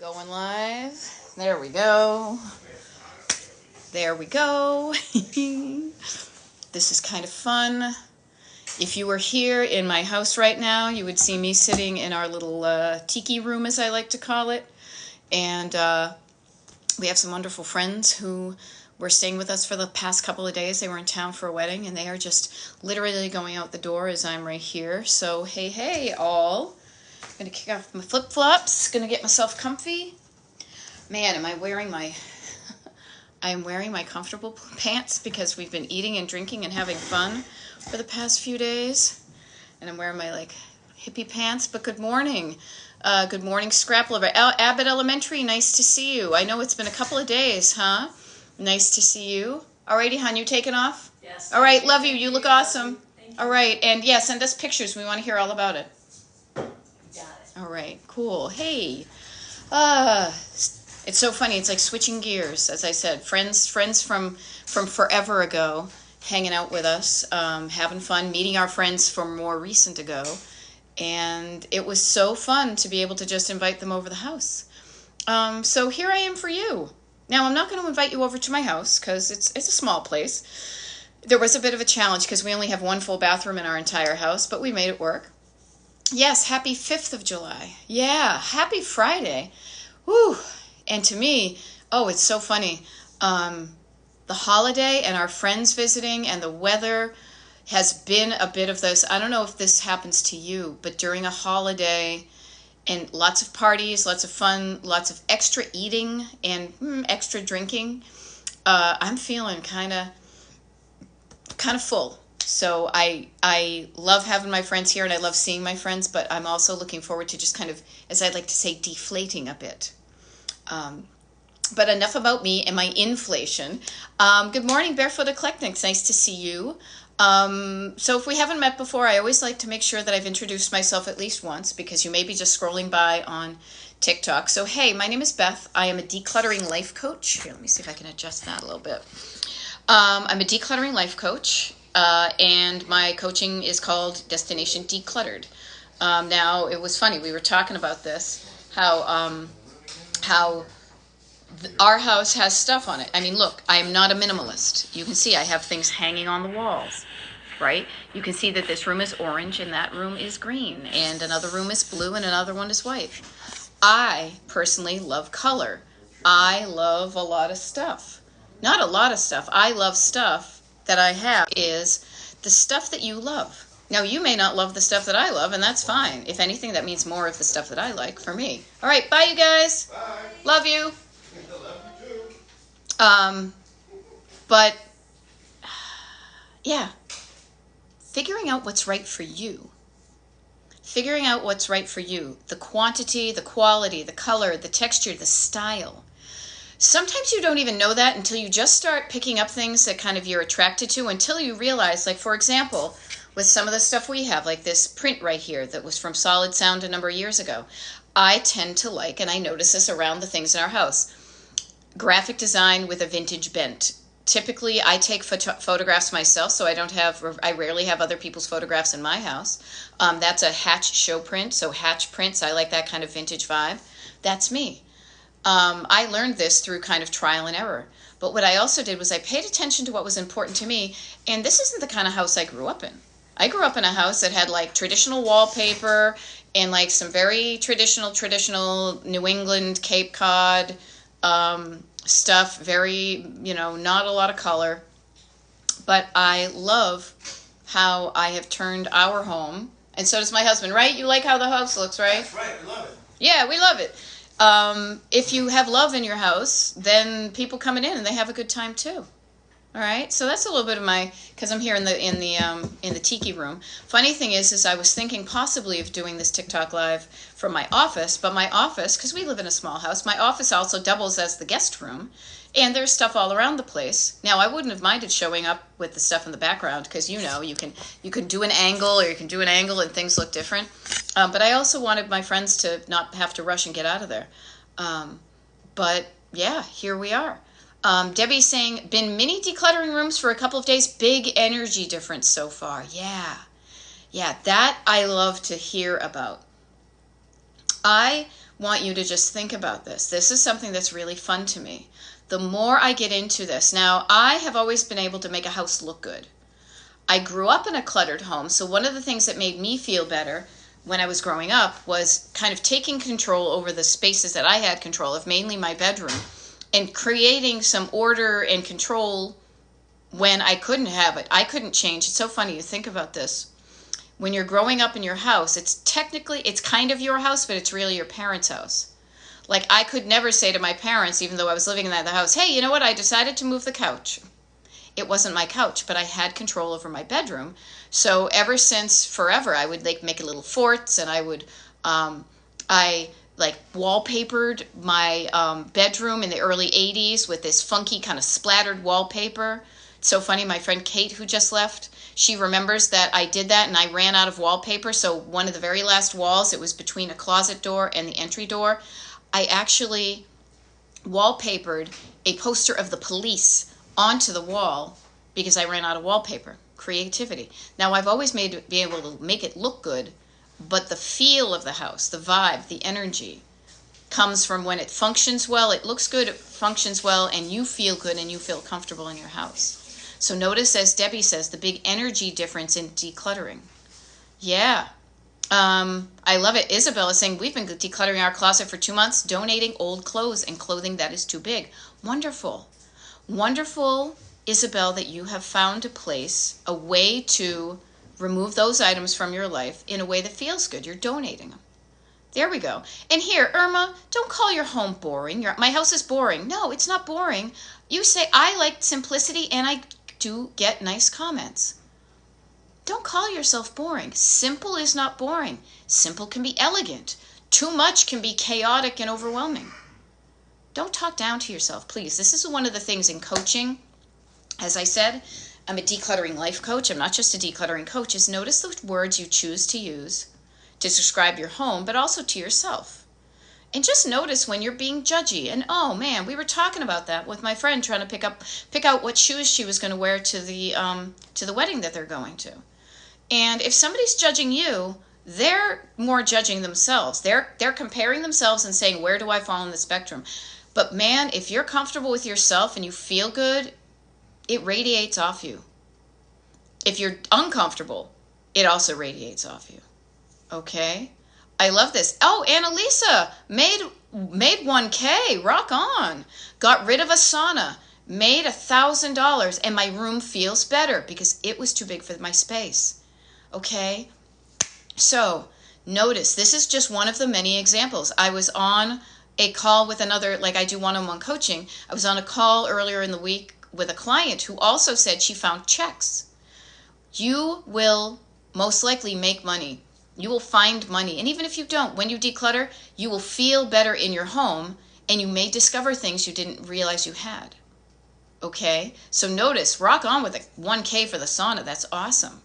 Going live. There we go. There we go. This is kind of fun. If you were here in my house right now, you would see me sitting in our little tiki room, as I like to call it. And we have some wonderful friends who were staying with us for the past couple of days. They were in town for a wedding, and they are just literally going out the door as I'm right here. So, hey, all. I'm going to kick off my flip-flops. Going to get myself comfy. Man, am I wearing my... I'm wearing my comfortable pants because we've been eating and drinking and having fun for the past few days. And I'm wearing my, hippie pants. But good morning. Good morning, Scrap Lover. Abbott Elementary, nice to see you. I know it's been a couple of days, huh? Nice to see you. Alrighty, hon, you taking off? Yes. All right, love you. You look awesome. All right, and yeah, send us pictures. We want to hear all about it. Got it. All right, cool. Hey, it's so funny. It's like switching gears, as I said. Friends from forever ago, hanging out with us, having fun, meeting our friends from more recent ago, and it was so fun to be able to just invite them over the house. So here I am for you. Now, I'm not going to invite you over to my house because it's a small place. There was a bit of a challenge because we only have one full bathroom in our entire house, but we made it work. Yes, happy 5th of July. Yeah, happy Friday. Whew. And to me, it's so funny. The holiday and our friends visiting and the weather has been a bit of this. I don't know if this happens to you, but during a holiday and lots of parties, lots of fun, lots of extra eating and extra drinking, I'm feeling kind of full. So I love having my friends here and I love seeing my friends, but I'm also looking forward to just kind of, as I like to say, deflating a bit. But enough about me and my inflation. Good morning, Barefoot Eclectics. Nice to see you. So if we haven't met before, I always like to make sure that I've introduced myself at least once because you may be just scrolling by on TikTok. So hey, my name is Beth. I am a decluttering life coach. Here, let me see if I can adjust that a little bit. I'm a decluttering life coach. And my coaching is called Destination Decluttered. Now, it was funny. We were talking about this, how our house has stuff on it. I mean, look, I am not a minimalist. You can see I have things hanging on the walls, right? You can see that this room is orange and that room is green and another room is blue and another one is white. I personally love color. I love a lot of stuff. Not a lot of stuff. I love stuff that I have is the stuff that you love. Now, you may not love the stuff that I love, and that's fine. If anything, that means more of the stuff that I like for me. All right, bye, you guys. Bye. Love you. Love you too. But, yeah, figuring out what's right for you. Figuring out what's right for you. The quantity, the quality, the color, the texture, the style. Sometimes you don't even know that until you just start picking up things that kind of you're attracted to until you realize, like, for example, with some of the stuff we have, like this print right here that was from Solid Sound a number of years ago, I tend to like, and I notice this around the things in our house, graphic design with a vintage bent. Typically, I take photographs myself, so I rarely have other people's photographs in my house. That's a Hatch show print, so Hatch prints, I like that kind of vintage vibe. That's me. I learned this through kind of trial and error. But what I also did was I paid attention to what was important to me, and this isn't the kind of house I grew up in. I grew up in a house that had like traditional wallpaper and like some very traditional New England Cape Cod stuff, very, not a lot of color. But I love how I have turned our home, and so does my husband, right? You like how the house looks, right? That's right. We love it. Yeah, we love it. If you have love in your house, then people coming in and they have a good time too. All right, so that's a little bit of because I'm here in the tiki room. Funny thing is I was thinking possibly of doing this TikTok live from my office, but my office, because we live in a small house, my office also doubles as the guest room, and there's stuff all around the place. Now, I wouldn't have minded showing up with the stuff in the background because you can do an angle or you can do an angle and things look different. But I also wanted my friends to not have to rush and get out of there. But yeah, here we are. Debbie's saying, been mini decluttering rooms for a couple of days. Big energy difference so far. Yeah, that I love to hear about. I want you to just think about this. This is something that's really fun to me. The more I get into this, now I have always been able to make a house look good. I grew up in a cluttered home, so one of the things that made me feel better when I was growing up was kind of taking control over the spaces that I had control of, mainly my bedroom, and creating some order and control when I couldn't have it. I couldn't change. It's so funny to think about this. When you're growing up in your house, it's kind of your house, but it's really your parents' house. Like, I could never say to my parents, even though I was living in that house, hey, you know what, I decided to move the couch. It wasn't my couch, but I had control over my bedroom. So ever since forever, I would like make little forts, and I would, I like wallpapered my bedroom in the early 80s with this funky kind of splattered wallpaper. It's so funny, my friend Kate, who just left, she remembers that I did that and I ran out of wallpaper. So one of the very last walls, it was between a closet door and the entry door, I actually wallpapered a poster of the police onto the wall because I ran out of wallpaper. Creativity. Now, I've always been able to make it look good, but the feel of the house, the vibe, the energy comes from when it functions well, it looks good, it functions well, and you feel good and you feel comfortable in your house. So notice, as Debbie says, the big energy difference in decluttering. Yeah. I love it. Isabel is saying, we've been decluttering our closet for 2 months, donating old clothes and clothing that is too big. Wonderful. Wonderful, Isabel, that you have found a place, a way to remove those items from your life in a way that feels good. You're donating them. There we go. And here, Irma, don't call your home boring. My house is boring. No, it's not boring. You say, I like simplicity and I do get nice comments. Don't call yourself boring. Simple is not boring. Simple can be elegant. Too much can be chaotic and overwhelming. Don't talk down to yourself, please. This is one of the things in coaching. As I said, I'm a decluttering life coach. I'm not just a decluttering coach. Is notice the words you choose to use to describe your home, but also to yourself. And just notice when you're being judgy. And oh man, we were talking about that with my friend trying to pick out what shoes she was going to wear to the wedding that they're going to. And if somebody's judging you, they're more judging themselves. They're comparing themselves and saying, where do I fall on the spectrum? But man, if you're comfortable with yourself and you feel good, it radiates off you. If you're uncomfortable, it also radiates off you. Okay? I love this. Oh, Annalisa made 1K. Rock on. Got rid of a sauna. Made $1,000, and my room feels better because it was too big for my space. Okay? So, notice, this is just one of the many examples. I was on a call with another, like I do one-on-one coaching. I was on a call earlier in the week with a client who also said she found checks. You will most likely make money. You will find money. And even if you don't, when you declutter, you will feel better in your home and you may discover things you didn't realize you had. Okay? So notice, rock on with a 1K for the sauna. That's awesome.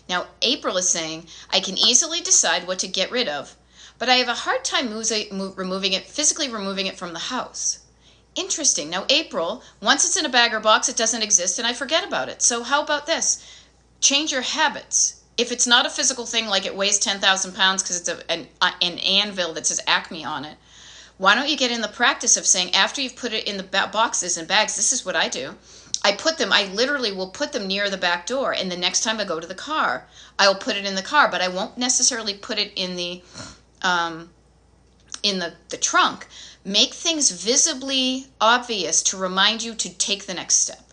Now, April is saying, I can easily decide what to get rid of, but I have a hard time physically removing it from the house. Interesting. Now, April, once it's in a bag or box, it doesn't exist and I forget about it. So how about this? Change your habits. If it's not a physical thing, like it weighs 10,000 pounds because it's an anvil that says Acme on it, why don't you get in the practice of saying, after you've put it in the boxes and bags, this is what I do. I literally will put them near the back door, and the next time I go to the car, I will put it in the car, but I won't necessarily put it in the trunk. Make things visibly obvious to remind you to take the next step.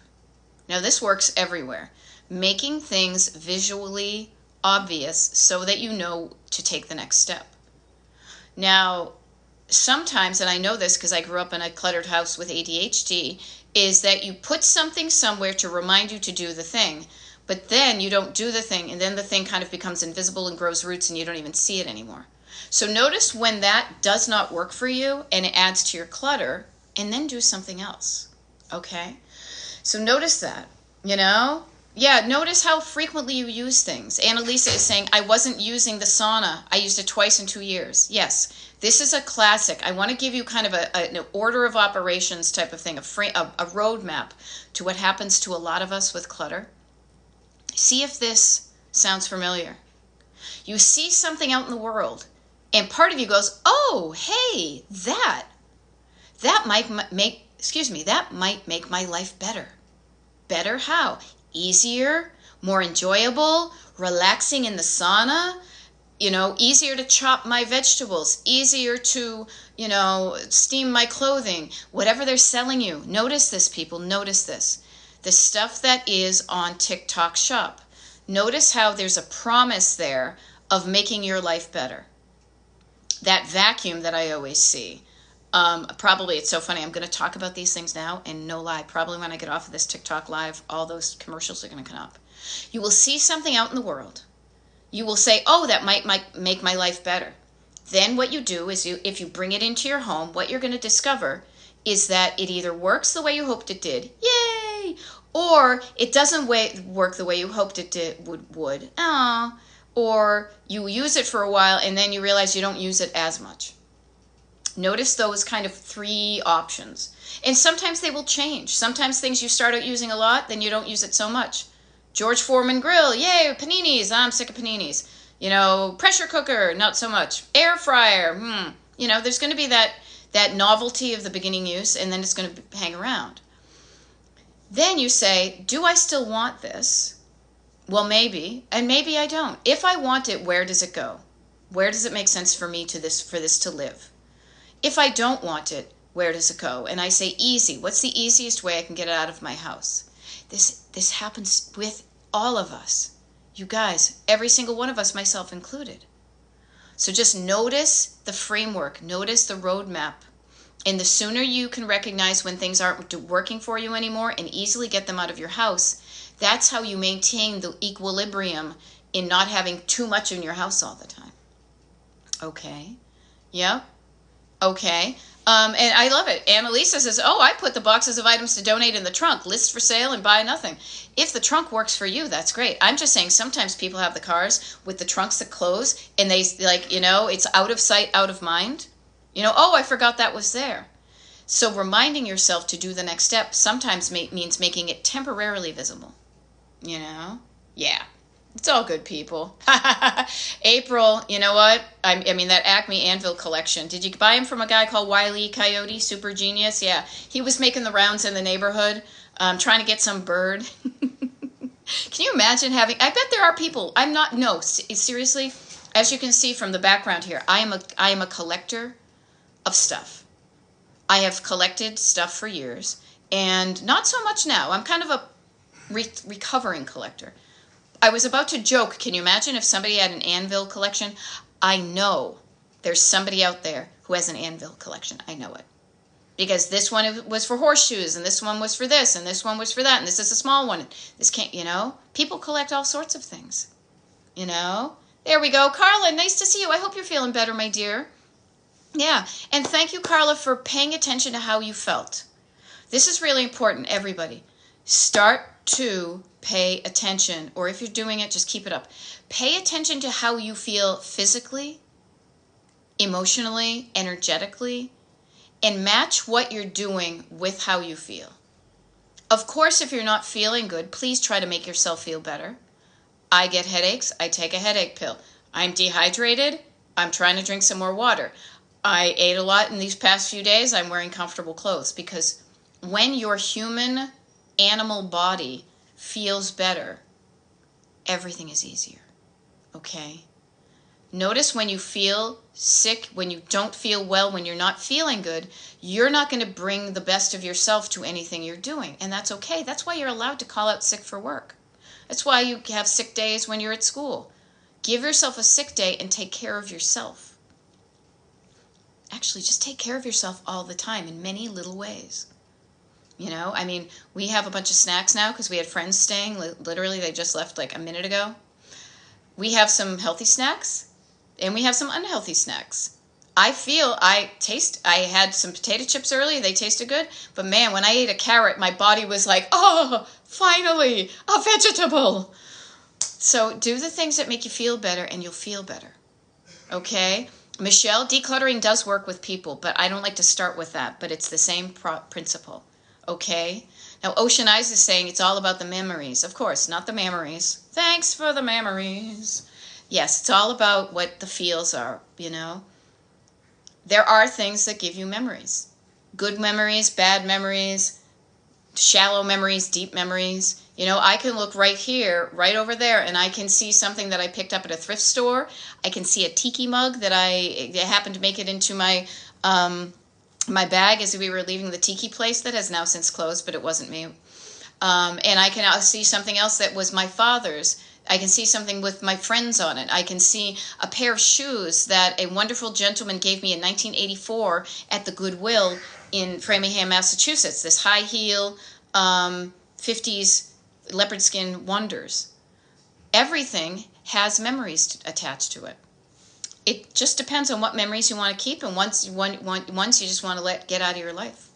Now, this works everywhere. Making things visually obvious so that you know to take the next step. Now, sometimes, and I know this because I grew up in a cluttered house with ADHD, is that you put something somewhere to remind you to do the thing, but then you don't do the thing, and then the thing kind of becomes invisible and grows roots and you don't even see it anymore. So notice when that does not work for you and it adds to your clutter, and then do something else. Okay? So notice that, Yeah, notice how frequently you use things. Annalisa is saying, I wasn't using the sauna. I used it twice in 2 years. Yes, this is a classic. I want to give you kind of an order of operations type of thing, a roadmap to what happens to a lot of us with clutter. See if this sounds familiar. You see something out in the world, And part of you goes, oh, hey, that might make my life better. Better how? Easier, more enjoyable, relaxing in the sauna, easier to chop my vegetables, easier to, steam my clothing, whatever they're selling you. Notice this, people, notice this. The stuff that is on TikTok Shop. Notice how there's a promise there of making your life better. That vacuum that I always see. Probably, it's so funny, I'm going to talk about these things now, and no lie, probably when I get off of this TikTok live, all those commercials are going to come up. You will see something out in the world. You will say, oh, that might make my life better. Then what you do is, if you bring it into your home, what you're going to discover is that it either works the way you hoped it did, yay, or it doesn't work the way you hoped it would, or you use it for a while and then you realize you don't use it as much. Notice those kind of three options. And sometimes they will change. Sometimes things you start out using a lot, then you don't use it so much. George Foreman grill, yay, paninis, I'm sick of paninis. Pressure cooker, not so much. Air fryer, there's going to be that novelty of the beginning use, and then it's going to hang around. Then you say, do I still want this? Well, maybe, and maybe I don't. If I want it, where does it go? Where does it make sense for me for this to live? If I don't want it, where does it go? And I say easy. What's the easiest way I can get it out of my house? This happens with all of us. You guys, every single one of us, myself included. So just notice the framework, notice the roadmap. And the sooner you can recognize when things aren't working for you anymore and easily get them out of your house, that's how you maintain the equilibrium in not having too much in your house all the time. Okay? Yep. Okay. And I love it. Annalisa says, oh, I put the boxes of items to donate in the trunk, list for sale and buy nothing. If the trunk works for you, that's great. I'm just saying sometimes people have the cars with the trunks that close and they it's out of sight, out of mind. Oh, I forgot that was there. So reminding yourself to do the next step sometimes means making it temporarily visible. Yeah. It's all good, people. April, you know what? I mean, that Acme Anvil collection. Did you buy him from a guy called Wile E. Coyote? Super genius? Yeah. He was making the rounds in the neighborhood, trying to get some bird. Can you imagine I bet there are people. Seriously, as you can see from the background here, I am a collector of stuff. I have collected stuff for years, and not so much now. I'm kind of a recovering collector. I was about to joke, can you imagine if somebody had an anvil collection? I know there's somebody out there who has an anvil collection. I know it. Because this one was for horseshoes, and this one was for this, and this one was for that, and this is a small one. This can't, people collect all sorts of things. There we go. Carla, nice to see you. I hope you're feeling better, my dear. Yeah, and thank you, Carla, for paying attention to how you felt. This is really important, everybody. Start to pay attention, or if you're doing it, just keep it up. Pay attention to how you feel physically, emotionally, energetically, and match what you're doing with how you feel. Of course, if you're not feeling good, please try to make yourself feel better. I get headaches, I take a headache pill. I'm dehydrated, I'm trying to drink some more water. I ate a lot in these past few days, I'm wearing comfortable clothes, because when your human animal body feels better, everything is easier. Okay? Notice when you feel sick, when you don't feel well, when you're not feeling good, you're not going to bring the best of yourself to anything you're doing. And that's okay. That's why you're allowed to call out sick for work. That's why you have sick days when you're at school. Give yourself a sick day and take care of yourself. Actually, just take care of yourself all the time in many little ways. We have a bunch of snacks now because we had friends staying. Literally, they just left like a minute ago. We have some healthy snacks and we have some unhealthy snacks. I had some potato chips earlier. They tasted good. But man, when I ate a carrot, my body was like, oh, finally, a vegetable. So do the things that make you feel better and you'll feel better. Okay? Michelle, decluttering does work with people, but I don't like to start with that. But it's the same principle. Okay? Now, Ocean Eyes is saying it's all about the memories. Of course, not the memories. Thanks for the memories. Yes, it's all about what the feels are, you know. There are things that give you memories. Good memories, bad memories, shallow memories, deep memories. You know, I can look right here, right over there, and I can see something that I picked up at a thrift store. I can see a tiki mug that I happened to make it into my bag as we were leaving the tiki place that has now since closed, but it wasn't me. And I can see something else that was my father's. I can see something with my friends on it. I can see a pair of shoes that a wonderful gentleman gave me in 1984 at the Goodwill in Framingham, Massachusetts. This high heel 50s leopard skin wonders. Everything has memories attached to it. It just depends on what memories you want to keep, and once you just want to get out of your life.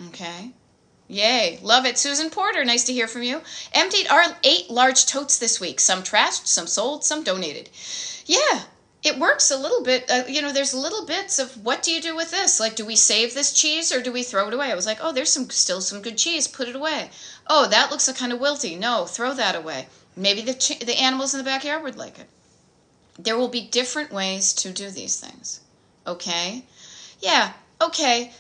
Okay? Yay. Love it. Susan Porter, nice to hear from you. Emptied our 8 large totes this week. Some trashed, some sold, some donated. Yeah, it works a little bit. There's little bits of what do you do with this? Like, do we save this cheese or do we throw it away? I was like, oh, there's still some good cheese. Put it away. Oh, that looks kind of wilty. No, throw that away. Maybe the animals in the backyard would like it. There will be different ways to do these things. Okay? Yeah, okay.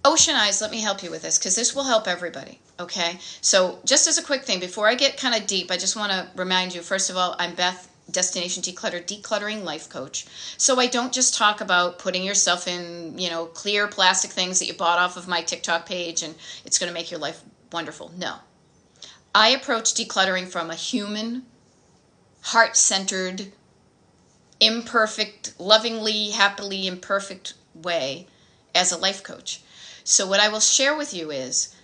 Ocean Eyes, let me help you with this because this will help everybody. Okay? So just as a quick thing, before I get kind of deep, I just want to remind you, first of all, I'm Beth, Destination Declutter, Decluttering Life Coach. So I don't just talk about putting yourself in, clear plastic things that you bought off of my TikTok page and it's going to make your life wonderful. No. I approach decluttering from a human, heart-centered, imperfect, lovingly, happily imperfect way as a life coach. So what I will share with you is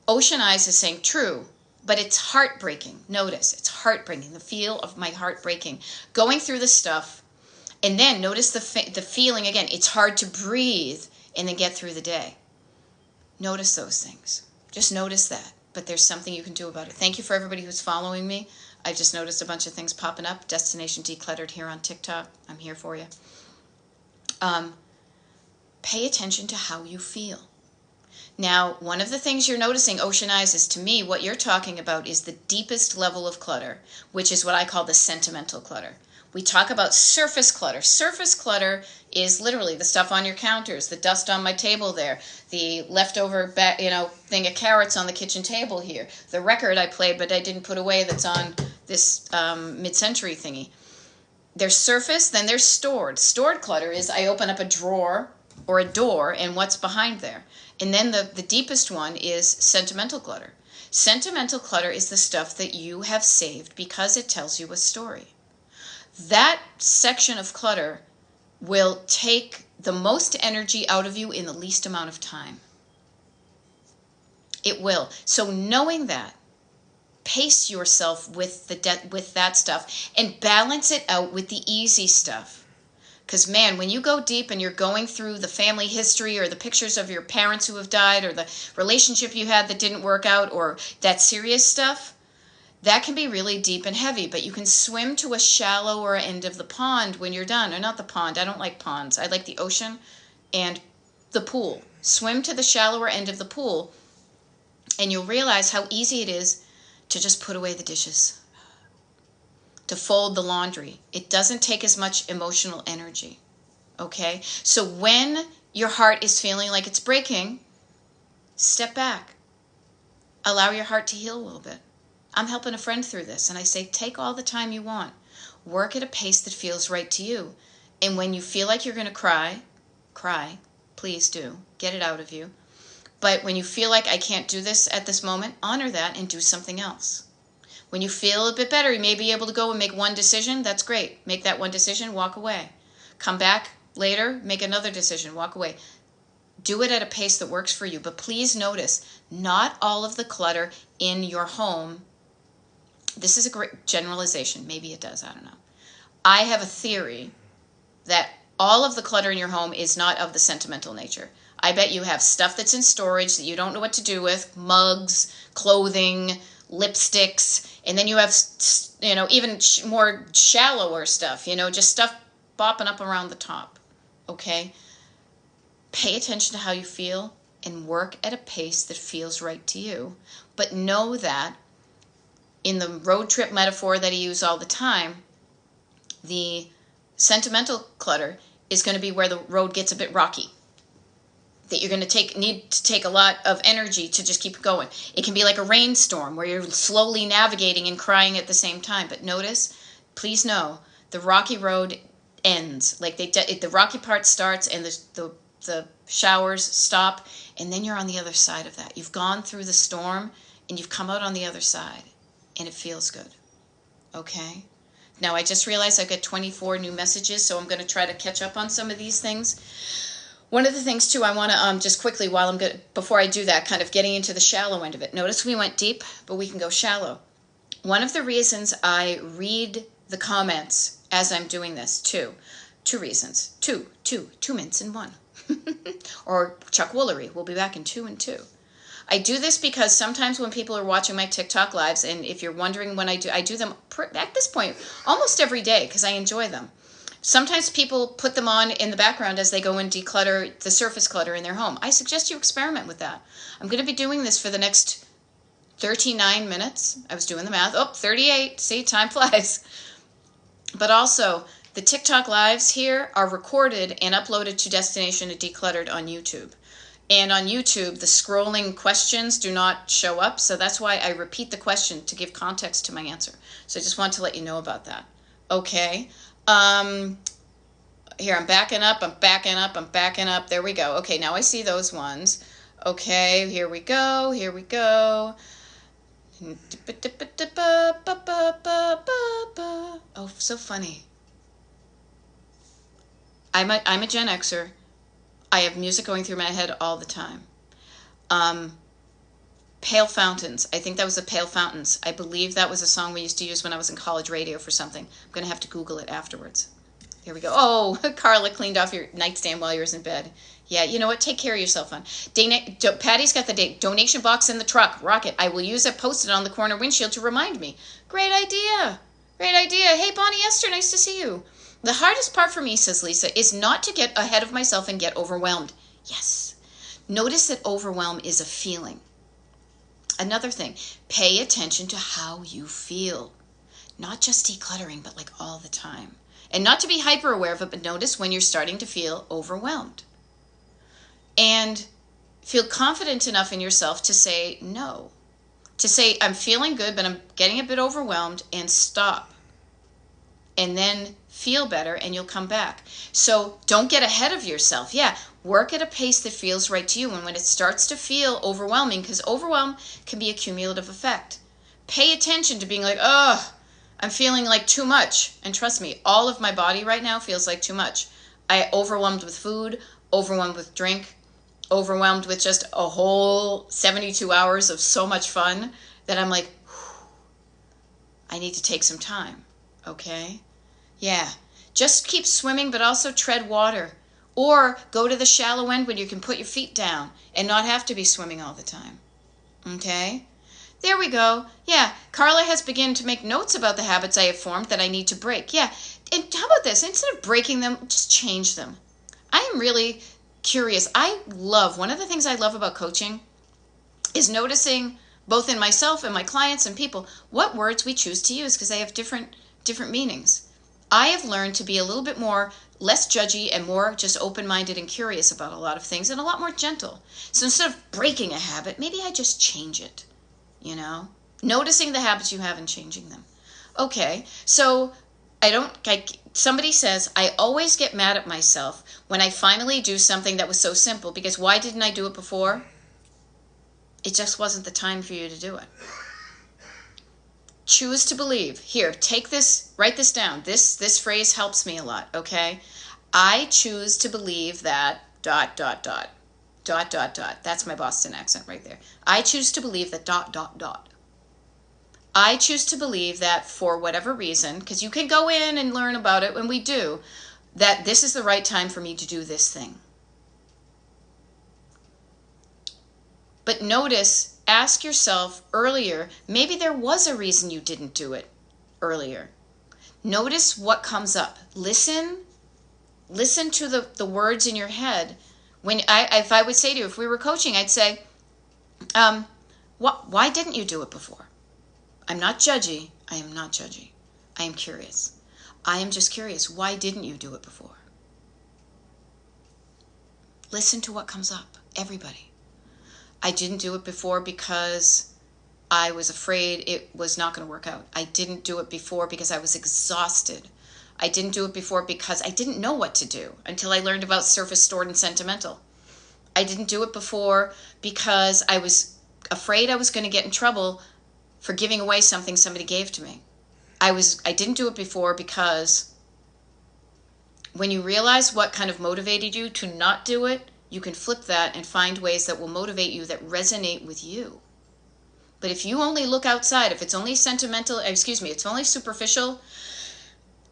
Ocean Eyes is saying true, but it's heartbreaking. Notice, it's heartbreaking, the feel of my heart breaking. Going through the stuff, and then notice the feeling again. It's hard to breathe and then get through the day. Notice those things. Just notice that. But there's something you can do about it. Thank you for everybody who's following me. I just noticed a bunch of things popping up. Destination Decluttered here on TikTok. I'm here for you. Pay attention to how you feel. Now, one of the things you're noticing, Ocean Eyes, is to me what you're talking about is the deepest level of clutter, which is what I call the sentimental clutter. We talk about surface clutter. Surface clutter is literally the stuff on your counters, the dust on my table there, the leftover thing of carrots on the kitchen table here, the record I played but I didn't put away that's on this mid-century thingy. There's surface, then there's stored. Stored clutter is I open up a drawer or a door and what's behind there. And then the deepest one is sentimental clutter. Sentimental clutter is the stuff that you have saved because it tells you a story. That section of clutter will take the most energy out of you in the least amount of time. It will. So knowing that, pace yourself with that stuff and balance it out with the easy stuff. Because, man, when you go deep and you're going through the family history or the pictures of your parents who have died or the relationship you had that didn't work out or that serious stuff, that can be really deep and heavy. But you can swim to a shallower end of the pond when you're done. Or not the pond. I don't like ponds. I like the ocean and the pool. Swim to the shallower end of the pool and you'll realize how easy it is to just put away the dishes, to fold the laundry. It doesn't take as much emotional energy, okay? So when your heart is feeling like it's breaking, step back. Allow your heart to heal a little bit. I'm helping a friend through this, and I say take all the time you want. Work at a pace that feels right to you. And when you feel like you're going to cry, please do. Get it out of you. But when you feel like I can't do this at this moment, honor that and do something else. When you feel a bit better, you may be able to go and make one decision. That's great. Make that one decision, walk away. Come back later, make another decision, walk away. Do it at a pace that works for you. But please notice, not all of the clutter in your home, this is a great generalization. Maybe it does, I don't know. I have a theory that all of the clutter in your home is not of the sentimental nature. I bet you have stuff that's in storage that you don't know what to do with, mugs, clothing, lipsticks, and then you have, even more shallower stuff, just stuff bopping up around the top, okay? Pay attention to how you feel and work at a pace that feels right to you. But know that in the road trip metaphor that I use all the time, The sentimental clutter is going to be where the road gets a bit rocky, that you're going to need to take a lot of energy to just keep going. It can be like a rainstorm where you're slowly navigating and crying at the same time. But notice, please know, the rocky road ends. Like the rocky part starts and the showers stop, and then you're on the other side of that. You've gone through the storm and you've come out on the other side, and it feels good. Okay? Now I just realized I've got 24 new messages, so I'm going to try to catch up on some of these things. One of the things too, I want to just quickly, before I do that, kind of getting into the shallow end of it. Notice we went deep, but we can go shallow. One of the reasons I read the comments as I'm doing this, two reasons. Two minutes in one. Or Chuck Woolery, we'll be back in 2 and 2. I do this because sometimes when people are watching my TikTok lives, and if you're wondering when I do them at this point almost every day because I enjoy them. Sometimes people put them on in the background as they go and declutter the surface clutter in their home. I suggest you experiment with that. I'm going to be doing this for the next 39 minutes. I was doing the math. 38. See, time flies. But also, the TikTok lives here are recorded and uploaded to Destination Decluttered on YouTube. And on YouTube, the scrolling questions do not show up, so that's why I repeat the question to give context to my answer. So I just want to let you know about that. Okay. Here, I'm backing up. There we go. Okay, now I see those ones. Okay, here we go. Oh, so funny. I'm a Gen Xer. I have music going through my head all the time. Pale Fountains. I think that was the Pale Fountains. I believe that was a song we used to use when I was in college radio for something. I'm going to have to Google it afterwards. Here we go. Oh, Carla cleaned off your nightstand while you were in bed. Yeah, you know what? Take care of yourself, hon. Patty's got the donation box in the truck. Rocket. I will use it posted on the corner windshield to remind me. Great idea. Hey, Bonnie Esther, nice to see you. The hardest part for me, says Lisa, is not to get ahead of myself and get overwhelmed. Yes. Notice that overwhelm is a feeling. Another thing, pay attention to how you feel. Not just decluttering, but like all the time. And not to be hyper aware of it, but notice when you're starting to feel overwhelmed. And feel confident enough in yourself to say no. To say, I'm feeling good, but I'm getting a bit overwhelmed, and stop. And then feel better, and you'll come back. So don't get ahead of yourself. Yeah, work at a pace that feels right to you. And when it starts to feel overwhelming, because overwhelm can be a cumulative effect, pay attention to being like, I'm feeling like too much. And trust me, all of my body right now feels like too much. I overwhelmed with food, overwhelmed with drink, overwhelmed with just a whole 72 hours of so much fun that I'm like, I need to take some time. Okay? Yeah. Just keep swimming, but also tread water. Or go to the shallow end when you can put your feet down and not have to be swimming all the time. Okay? There we go. Yeah, Carla has begun to make notes about the habits I have formed that I need to break. Yeah, and how about this? Instead of breaking them, just change them. I am really curious. One of the things I love about coaching is noticing, both in myself and my clients and people, what words we choose to use, because they have different meanings. I have learned to be a little bit less judgy and more just open-minded and curious about a lot of things, and a lot more gentle. So instead of breaking a habit, maybe I just change it. You know, noticing the habits you have and changing them. Okay, so somebody says, I always get mad at myself when I finally do something that was so simple, because why didn't I do it before? It just wasn't the time for you to do it. Choose to believe. Here, take this, write this down. This phrase helps me a lot, okay? I choose to believe that ... That's my Boston accent right there. I choose to believe that ... I choose to believe that for whatever reason, because you can go in and learn about it when we do, that this is the right time for me to do this thing. But notice, ask yourself earlier, maybe there was a reason you didn't do it earlier. Notice what comes up. Listen to the words in your head. If I would say to you, if we were coaching, I'd say, why didn't you do it before? I'm not judgy. I am not judgy. I am curious. I am just curious, why didn't you do it before? Listen to what comes up, everybody. I didn't do it before because I was afraid it was not going to work out. I didn't do it before because I was exhausted. I didn't do it before because I didn't know what to do until I learned about surface stored and sentimental. I didn't do it before because I was afraid I was going to get in trouble for giving away something somebody gave to me. I didn't do it before because when you realize what kind of motivated you to not do it, you can flip that and find ways that will motivate you that resonate with you. But if you only look outside, if it's only sentimental, it's only superficial,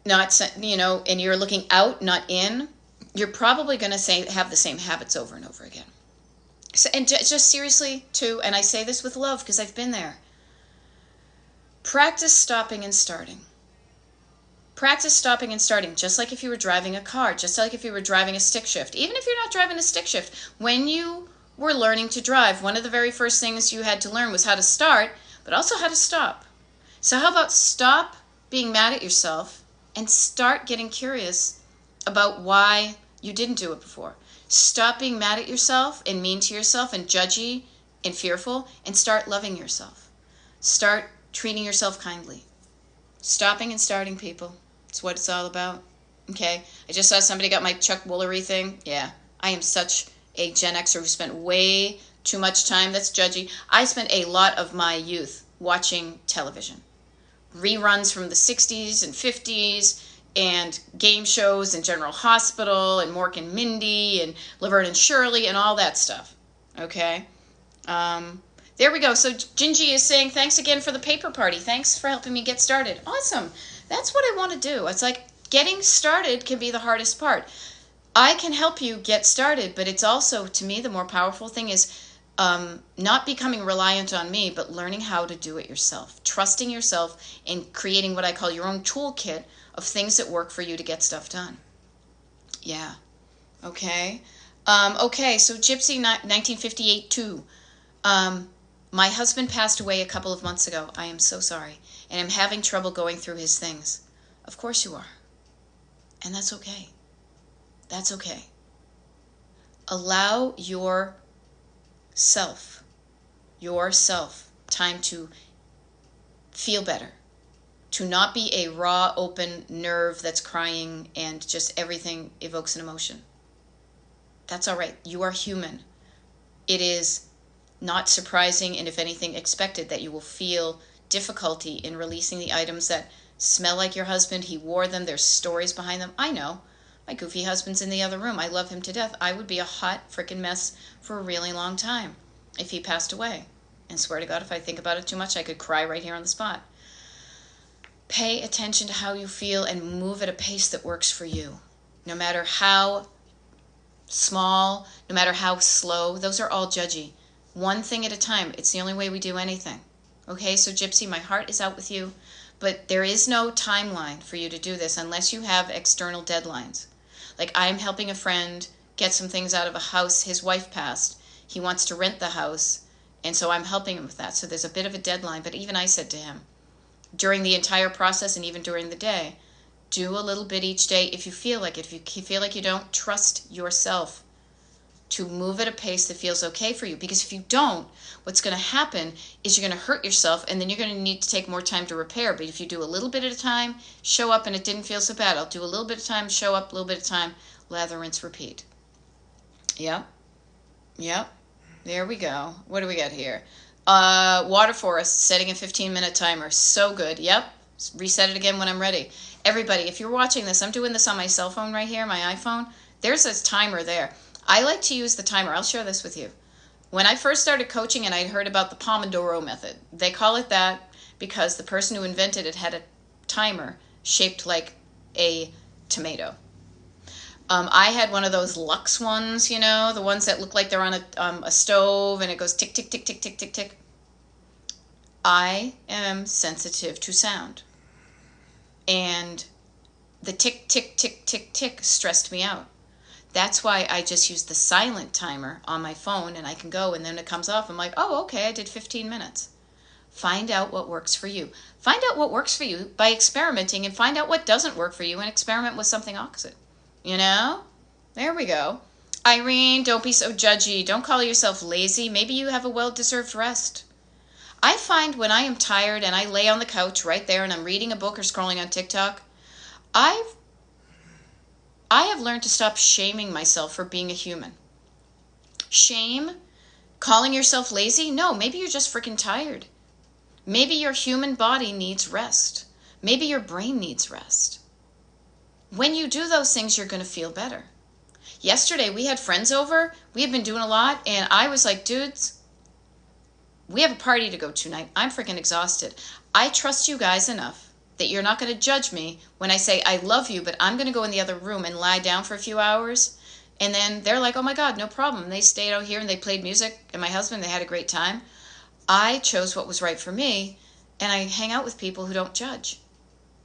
not, and you're looking out, not in, you're probably going to have the same habits over and over again. So, and just seriously, too, and I say this with love because I've been there. Practice stopping and starting. Practice stopping and starting, just like if you were driving a car, just like if you were driving a stick shift. Even if you're not driving a stick shift, when you were learning to drive, one of the very first things you had to learn was how to start, but also how to stop. So how about stop being mad at yourself and start getting curious about why you didn't do it before. Stop being mad at yourself and mean to yourself and judgy and fearful, and start loving yourself. Start treating yourself kindly. Stopping and starting, people. It's what it's all about. Okay? I just saw somebody got my Chuck Woolery thing. Yeah. I am such a Gen Xer who spent way too much time. That's judgy. I spent a lot of my youth watching television. Reruns from the 60s and 50s and game shows and General Hospital and Mork and Mindy and Laverne and Shirley and all that stuff. Okay? There we go. So Gingy is saying, thanks again for the paper party. Thanks for helping me get started. Awesome. That's what I want to do. It's like getting started can be the hardest part. I can help you get started, but it's also, to me, the more powerful thing is not becoming reliant on me, but learning how to do it yourself. Trusting yourself and creating what I call your own toolkit of things that work for you to get stuff done. Yeah. Okay. Okay, so Gypsy 1958 too. My husband passed away a couple of months ago. I am so sorry. And I'm having trouble going through his things. Of course you are. And that's okay. That's okay. Allow yourself time to feel better. To not be a raw, open nerve that's crying and just everything evokes an emotion. That's all right. You are human. It is not surprising, and if anything, expected that you will feel difficulty in releasing the items that smell like your husband. He wore them. There's stories behind them. I know. My goofy husband's in the other room. I love him to death. I would be a hot frickin' mess for a really long time if he passed away. And swear to God, if I think about it too much, I could cry right here on the spot. Pay attention to how you feel and move at a pace that works for you. No matter how small, no matter how slow, those are all judgy. One thing at a time. It's the only way we do anything. Okay, so Gypsy, my heart is out with you, but there is no timeline for you to do this unless you have external deadlines. Like I'm helping a friend get some things out of a house. His wife passed. He wants to rent the house, and so I'm helping him with that. So there's a bit of a deadline, but even I said to him, during the entire process and even during the day, do a little bit each day if you feel like it. If you feel like you don't, trust yourself to move at a pace that feels okay for you. Because if you don't, what's going to happen is you're going to hurt yourself, and then you're going to need to take more time to repair. But if you do a little bit at a time, show up, and it didn't feel so bad. I'll do a little bit of time, show up, a little bit of time, lather, rinse, repeat. Yep. Yep. There we go. What do we got here? Water Forest, setting a 15-minute timer. So good. Yep. Reset it again when I'm ready. Everybody, if you're watching this, I'm doing this on my cell phone right here, my iPhone. There's a timer there. I like to use the timer. I'll share this with you. When I first started coaching and I'd heard about the Pomodoro method, they call it that because the person who invented it had a timer shaped like a tomato. I had one of those Lux ones, you know, the ones that look like they're on a stove and it goes tick, tick, tick, tick, tick, tick, tick. I am sensitive to sound. And the tick, tick, tick, tick, tick stressed me out. That's why I just use the silent timer on my phone, and I can go, and then it comes off. I'm like, oh, okay, I did 15 minutes. Find out what works for you. Find out what works for you by experimenting, and find out what doesn't work for you and experiment with something opposite. You know? There we go. Irene, don't be so judgy. Don't call yourself lazy. Maybe you have a well-deserved rest. I find when I am tired and I lay on the couch right there and I'm reading a book or scrolling on TikTok, I have learned to stop shaming myself for being a human. Shame? Calling yourself lazy? No, maybe you're just freaking tired. Maybe your human body needs rest. Maybe your brain needs rest. When you do those things, you're going to feel better. Yesterday, we had friends over. We had been doing a lot, and I was like, dudes, we have a party to go to tonight. I'm freaking exhausted. I trust you guys enough that you're not going to judge me when I say I love you, but I'm going to go in the other room and lie down for a few hours. And then they're like, oh my God, no problem. They stayed out here and they played music, and my husband, they had a great time. I chose what was right for me, and I hang out with people who don't judge.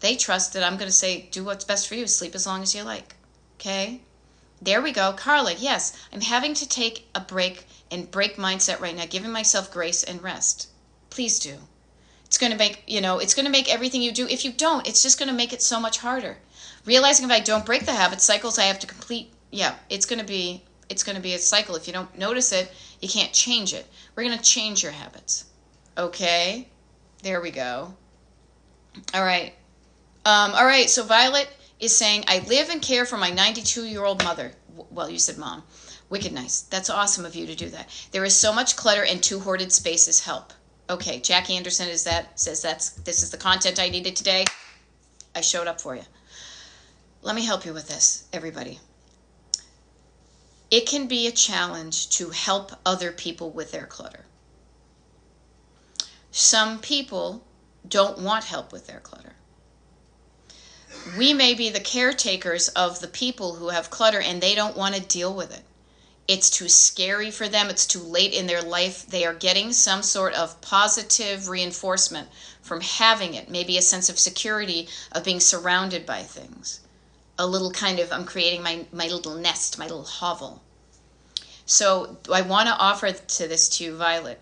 They trust that I'm going to say, do what's best for you. Sleep as long as you like. Okay? There we go. Carla, yes, I'm having to take a break and break mindset right now, giving myself grace and rest. Please do. It's going to make, it's going to make everything you do. If you don't, it's just going to make it so much harder. Realizing if I don't break the habit cycles I have to complete, it's going to be a cycle. If you don't notice it, you can't change it. We're going to change your habits. Okay? There we go. All right. So Violet is saying, I live and care for my 92-year-old mother. Well, you said mom. Wicked nice. That's awesome of you to do that. There is so much clutter and 2 hoarded spaces. Help. Okay, Jackie Anderson says this is the content I needed today. I showed up for you. Let me help you with this, everybody. It can be a challenge to help other people with their clutter. Some people don't want help with their clutter. We may be the caretakers of the people who have clutter and they don't want to deal with it. It's too scary for them. It's too late in their life. They are getting some sort of positive reinforcement from having it. Maybe a sense of security of being surrounded by things. A little kind of, I'm creating my little nest, my little hovel. So I want to offer to you, Violet,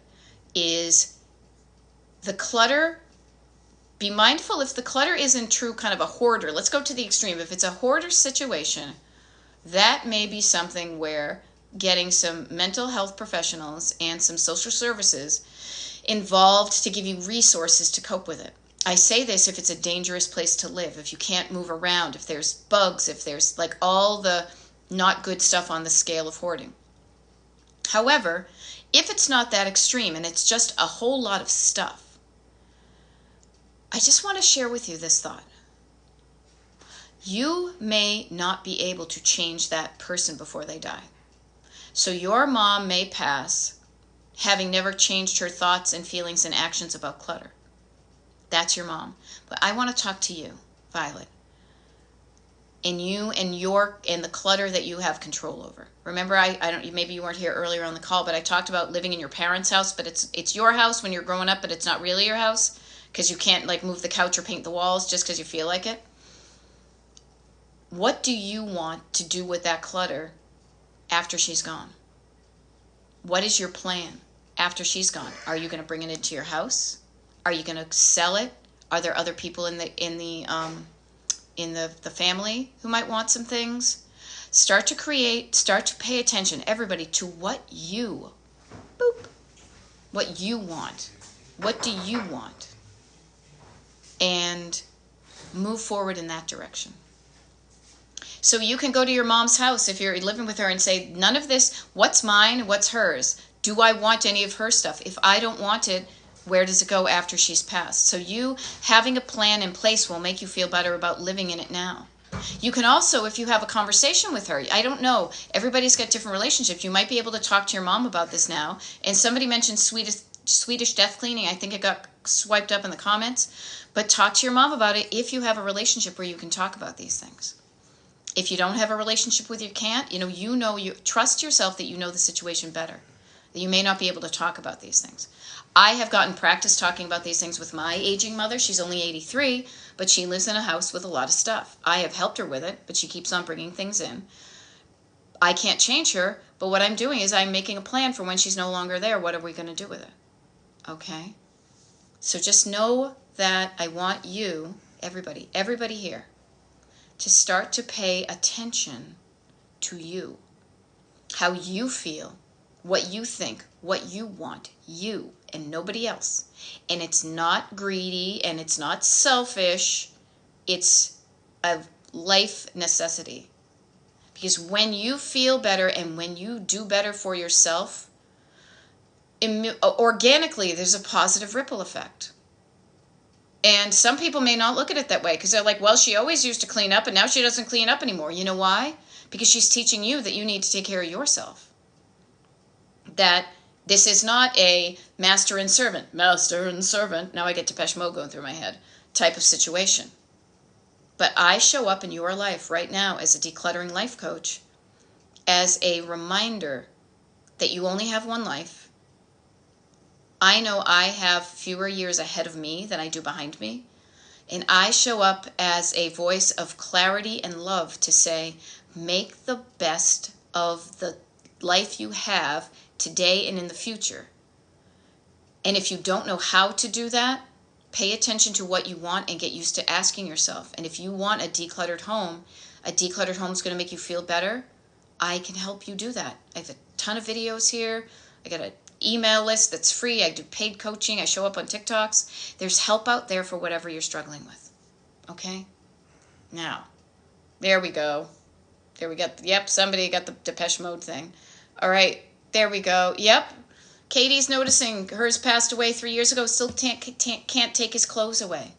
is the clutter. Be mindful if the clutter isn't true kind of a hoarder. Let's go to the extreme. If it's a hoarder situation, that may be something where getting some mental health professionals and some social services involved to give you resources to cope with it. I say this if it's a dangerous place to live, if you can't move around, if there's bugs, if there's like all the not good stuff on the scale of hoarding. However, if it's not that extreme and it's just a whole lot of stuff, I just want to share with you this thought. You may not be able to change that person before they die. So your mom may pass having never changed her thoughts and feelings and actions about clutter. That's your mom. But I want to talk to you, Violet. And you and the clutter that you have control over. Remember, I don't, maybe you weren't here earlier on the call, but I talked about living in your parents' house, but it's your house when you're growing up, but it's not really your house because you can't like move the couch or paint the walls just because you feel like it. What do you want to do with that clutter after she's gone? What is your plan after she's gone? Are you going to bring it into your house? Are you going to sell it? Are there other people in the family who might want some things? Start to pay attention, everybody, to what you want. What do you want? And move forward in that direction. So you can go to your mom's house if you're living with her and say, none of this, what's mine, what's hers? Do I want any of her stuff? If I don't want it, where does it go after she's passed? So you having a plan in place will make you feel better about living in it now. You can also, if you have a conversation with her, I don't know, everybody's got different relationships. You might be able to talk to your mom about this now. And somebody mentioned Swedish death cleaning. I think it got swiped up in the comments. But talk to your mom about it if you have a relationship where you can talk about these things. If you don't have a relationship with you can't, you trust yourself that you know the situation better. That you may not be able to talk about these things. I have gotten practice talking about these things with my aging mother. She's only 83, but she lives in a house with a lot of stuff. I have helped her with it, but she keeps on bringing things in. I can't change her, but what I'm doing is I'm making a plan for when she's no longer there. What are we going to do with it? Okay? So just know that I want you, everybody here, to start to pay attention to you, how you feel, what you think, what you want, you and nobody else. And it's not greedy and it's not selfish. It's a life necessity. Because when you feel better and when you do better for yourself, organically there's a positive ripple effect. And some people may not look at it that way because they're like, well, she always used to clean up and now she doesn't clean up anymore. You know why? Because she's teaching you that you need to take care of yourself. That this is not a master and servant, now I get Depeche Mode going through my head, type of situation. But I show up in your life right now as a decluttering life coach as a reminder that you only have one life. I know I have fewer years ahead of me than I do behind me. And I show up as a voice of clarity and love to say, make the best of the life you have today and in the future. And if you don't know how to do that, pay attention to what you want and get used to asking yourself. And if you want a decluttered home is going to make you feel better, I can help you do that. I have a ton of videos here. I got an email list that's free. I do paid coaching. I show up on TikToks. There's help out there for whatever you're struggling with. Okay? Now, there we go. There we go. Yep, somebody got the Depeche Mode thing. All right, there we go. Yep. Katie's noticing hers passed away 3 years ago. Still can't take his clothes away.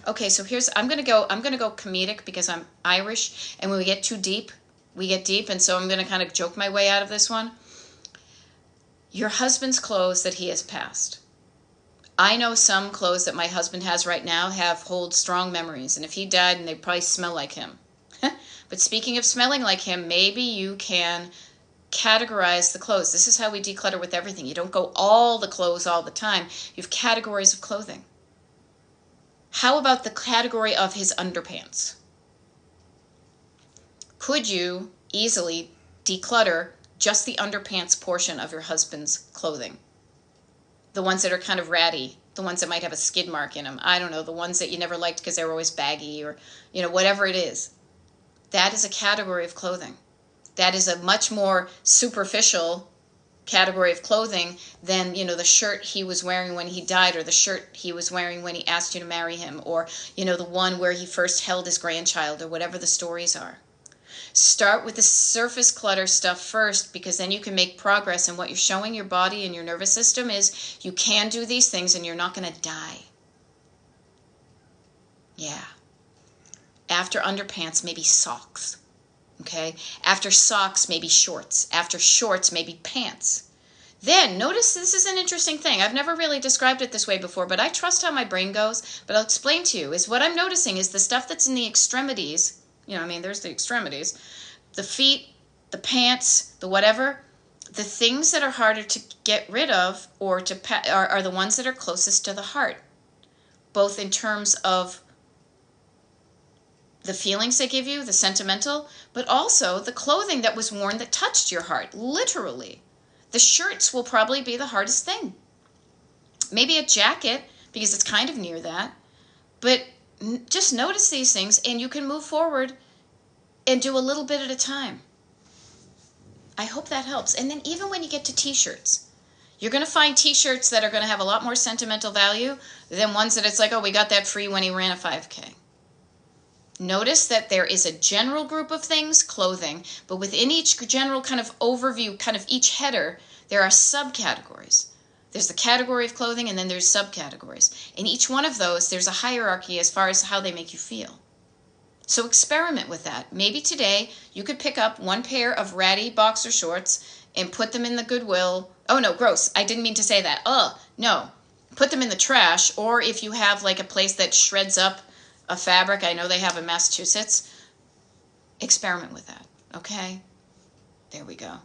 Okay, so I'm gonna go comedic because I'm Irish, and when we get too deep, we get deep, and so I'm gonna kind of joke my way out of this one. Your husband's clothes that he has passed. I know some clothes that my husband has right now hold strong memories, and if he died, and they probably smell like him. But speaking of smelling like him, maybe you can categorize the clothes. This is how we declutter with everything. You don't go all the clothes all the time. You have categories of clothing. How about the category of his underpants? Could you easily declutter just the underpants portion of your husband's clothing? The ones that are kind of ratty, the ones that might have a skid mark in them. I don't know, the ones that you never liked because they were always baggy or, whatever it is. That is a category of clothing. That is a much more superficial category of clothing than, the shirt he was wearing when he died, or the shirt he was wearing when he asked you to marry him, or, the one where he first held his grandchild, or whatever the stories are. Start with the surface clutter stuff first, because then you can make progress, and what you're showing your body and your nervous system is you can do these things and you're not going to die. Yeah. After underpants, maybe socks. Okay? After socks, maybe shorts. After shorts, maybe pants. Then, notice this is an interesting thing. I've never really described it this way before, but I trust how my brain goes. But I'll explain to you, is what I'm noticing is the stuff that's in the extremities, there's the extremities, the feet, the pants, the whatever, the things that are harder to get rid of or are the ones that are closest to the heart, both in terms of the feelings they give you, the sentimental, but also the clothing that was worn that touched your heart, literally. The shirts will probably be the hardest thing. Maybe a jacket, because it's kind of near that. But just notice these things, and you can move forward and do a little bit at a time. I hope that helps. And then even when you get to t-shirts, you're going to find t-shirts that are going to have a lot more sentimental value than ones that it's like, oh, we got that free when he ran a 5K. Notice that there is a general group of things, clothing, but within each general kind of overview, kind of each header, there are subcategories. There's the category of clothing, and then there's subcategories. In each one of those, there's a hierarchy as far as how they make you feel. So experiment with that. Maybe today you could pick up one pair of ratty boxer shorts and put them in the Goodwill. Oh, no, gross. I didn't mean to say that. No. Put them in the trash, or if you have like a place that shreds up a fabric, I know they have in Massachusetts, experiment with that, okay? There we go.